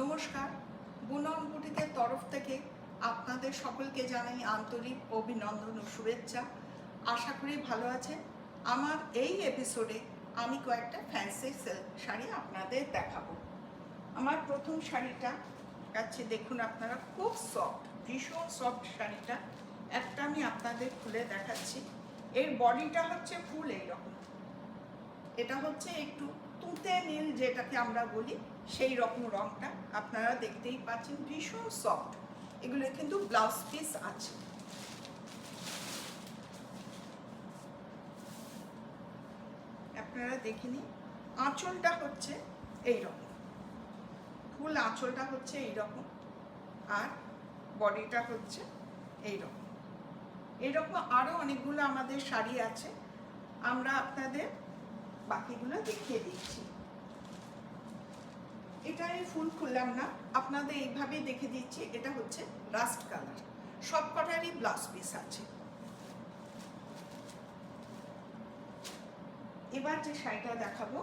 নমস্কার, বুনন বুটিকের তরফ থেকে আপনাদের সকলকে জানাই আন্তরিক অভিনন্দন ও শুভেচ্ছা। আশা করি ভালো আছেন। আমার এই এপিসোডে আমি কয়েকটা ফ্যান্সি সিল্ক শাড়ি আপনাদের দেখাবো। আমার প্রথম শাড়িটা কাছে দেখুন আপনারা, খুব সফট, ভীষণ সফট শাড়িটা। একটা আমি আপনাদের খুলে দেখাচ্ছি। এর বডিটা হচ্ছে ফুল এইরকম, এটা হচ্ছে একটু তুঁতে নীল যেটাকে আমরা বলি, সেই রকম রংটা আপনারা দেখতেই পাচ্ছেন, ভীষণ সফট। এগুলো কিন্তু ব্লাউজ পিস আছে। আপনারা দেখে নিন, আঁচলটা হচ্ছে এইরকম, ফুল আঁচলটা হচ্ছে এইরকম, আর বডিটা হচ্ছে এইরকম। এইরকম আরও অনেকগুলো আমাদের শাড়ি আছে, আমরা আপনাদের বাকিগুলো দেখিয়ে দিচ্ছি। এটা আমি ফুল খুললাম না, আপনাদের এইভাবেই দেখে দিচ্ছি। এটা হচ্ছে রাস্ট কালার, সব কটারই ব্লাউজ পিস আছে। এবার যে শাড়িটা দেখাবো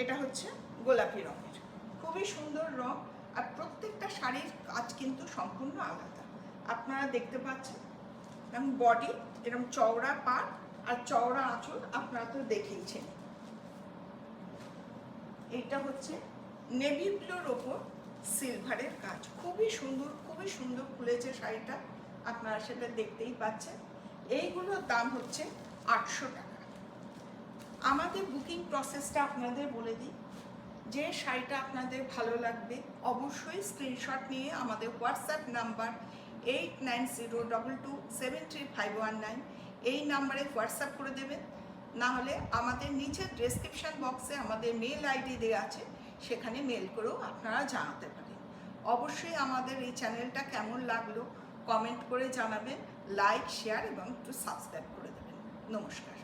এটা হচ্ছে গোলাপি রঙের, খুবই সুন্দর রং, আর প্রত্যেকটা শাড়ির কাজ কিন্তু সম্পূর্ণ আলাদা। আপনারা দেখতে পাচ্ছেন এবং বডি এরকম চওড়া পাড় আর চওড়া আঁচল আপনারা তো দেখেইছেন। এইটা হচ্ছে নেভি ব্লুর ওপর সিলভারের কাজ, খুবই সুন্দর খুলেছে শাড়িটা, আপনারা সেটা দেখতেই পাচ্ছেন। এইগুলোর দাম হচ্ছে 800 টাকা। আমাদের বুকিং প্রসেসটা আপনাদের বলে দিই। যে শাড়িটা আপনাদের ভালো লাগবে অবশ্যই স্ক্রিনশট নিয়ে আমাদের হোয়াটসঅ্যাপ নাম্বার 8902273519 এই নাম্বারে হোয়াটসঅ্যাপ করে দেবেন। না হলে আমাদের নিচের ডেসক্রিপশন বক্সে আমাদের মেল আইডি দেওয়া আছে, সেখানে মেল করেও আপনারা জানাতে পারেন। অবশ্যই আমাদের এই চ্যানেলটা কেমন লাগলো কমেন্ট করে জানাবেন, লাইক, শেয়ার এবং একটু সাবস্ক্রাইব করে দেবেন। নমস্কার।